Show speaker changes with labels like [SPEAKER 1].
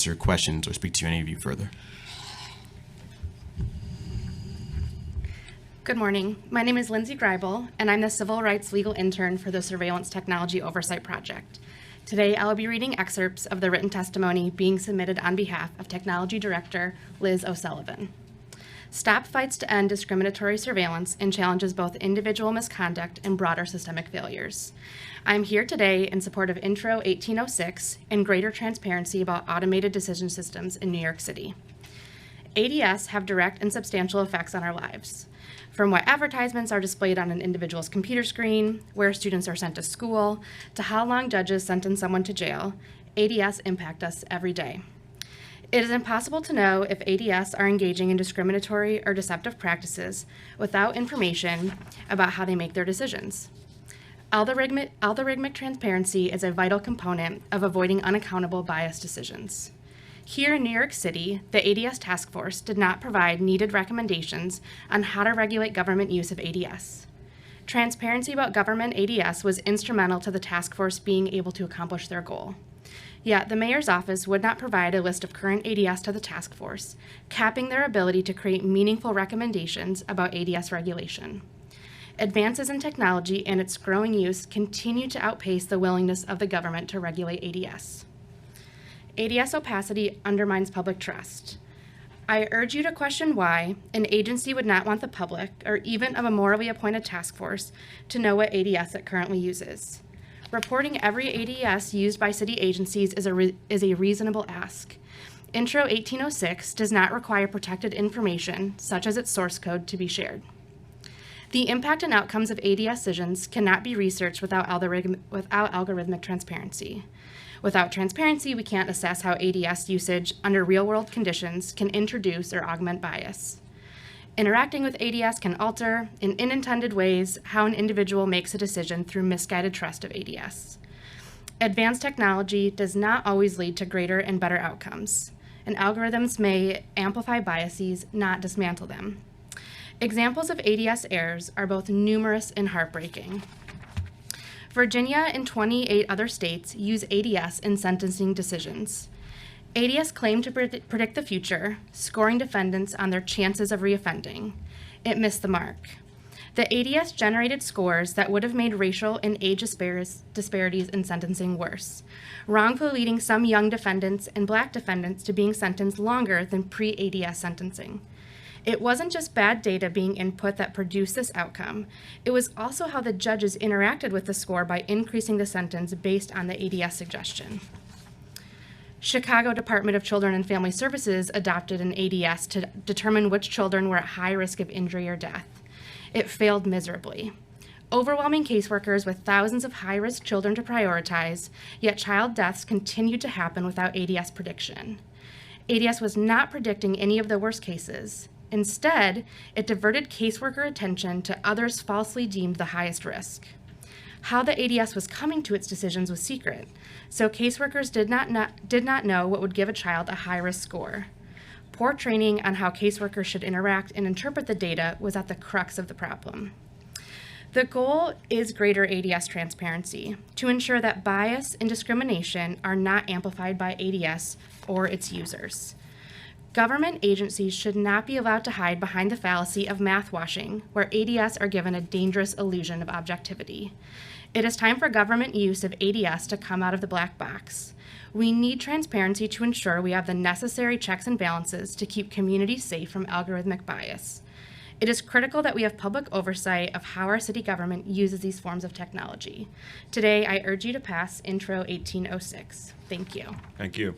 [SPEAKER 1] answer questions or speak to any of you further.
[SPEAKER 2] Good morning. My name is Lindsay Greyerbiehl, and I'm the Civil Rights Legal Intern for the Surveillance Technology Oversight Project. Today, I'll be reading excerpts of the written testimony being submitted on behalf of Technology Director Liz O'Sullivan. STOP fights to end discriminatory surveillance and challenges both individual misconduct and broader systemic failures. I'm here today in support of Intro 1806 and greater transparency about automated decision systems in New York City. ADS have direct and substantial effects on our lives. From what advertisements are displayed on an individual's computer screen, where students are sent to school, to how long judges sentence someone to jail, ADS impact us every day. It is impossible to know if ADS are engaging in discriminatory or deceptive practices without information about how they make their decisions. Algorithmic transparency is a vital component of avoiding unaccountable biased decisions. Here in New York City, the ADS task force did not provide needed recommendations on how to regulate government use of ADS. Transparency about government ADS was instrumental to the task force being able to accomplish their goal. Yet the mayor's office would not provide a list of current ADS to the task force, capping their ability to create meaningful recommendations about ADS regulation. Advances in technology and its growing use continue to outpace the willingness of the government to regulate ADS. ADS opacity undermines public trust. I urge you to question why an agency would not want the public, or even of a morally appointed task force, to know what ADS it currently uses. Reporting every ADS used by city agencies is a reasonable ask. Intro 1806 does not require protected information, such as its source code, to be shared. The impact and outcomes of ADS decisions cannot be researched without algorithmic transparency. Without transparency, we can't assess how ADS usage under real-world conditions can introduce or augment bias. Interacting with ADS can alter, in unintended ways, how an individual makes a decision through misguided trust of ADS. Advanced technology does not always lead to greater and better outcomes, and algorithms may amplify biases, not dismantle them. Examples of ADS errors are both numerous and heartbreaking. Virginia and 28 other states use ADS in sentencing decisions. ADS claimed to predict the future, scoring defendants on their chances of reoffending. It missed the mark. The ADS generated scores that would have made racial and age disparities in sentencing worse, wrongfully leading some young defendants and Black defendants to being sentenced longer than pre-ADS sentencing. It wasn't just bad data being input that produced this outcome. It was also how the judges interacted with the score by increasing the sentence based on the ADS suggestion. Chicago Department of Children and Family Services adopted an ADS to determine which children were at high risk of injury or death. It failed miserably. Overwhelming caseworkers with thousands of high-risk children to prioritize, yet child deaths continued to happen without ADS prediction. ADS was not predicting any of the worst cases. Instead, it diverted caseworker attention to others falsely deemed the highest risk. How the ADS was coming to its decisions was secret, so caseworkers did not know what would give a child a high-risk score. Poor training on how caseworkers should interact and interpret the data was at the crux of the problem. The goal is greater ADS transparency to ensure that bias and discrimination are not amplified by ADS or its users. Government agencies should not be allowed to hide behind the fallacy of math washing, where ADS are given a dangerous illusion of objectivity. It is time for government use of ADS to come out of the black box. We need transparency to ensure we have the necessary checks and balances to keep communities safe from algorithmic bias. It is critical that we have public oversight of how our city government uses these forms of technology. Today, I urge you to pass Intro 1806. Thank you.
[SPEAKER 1] Thank you.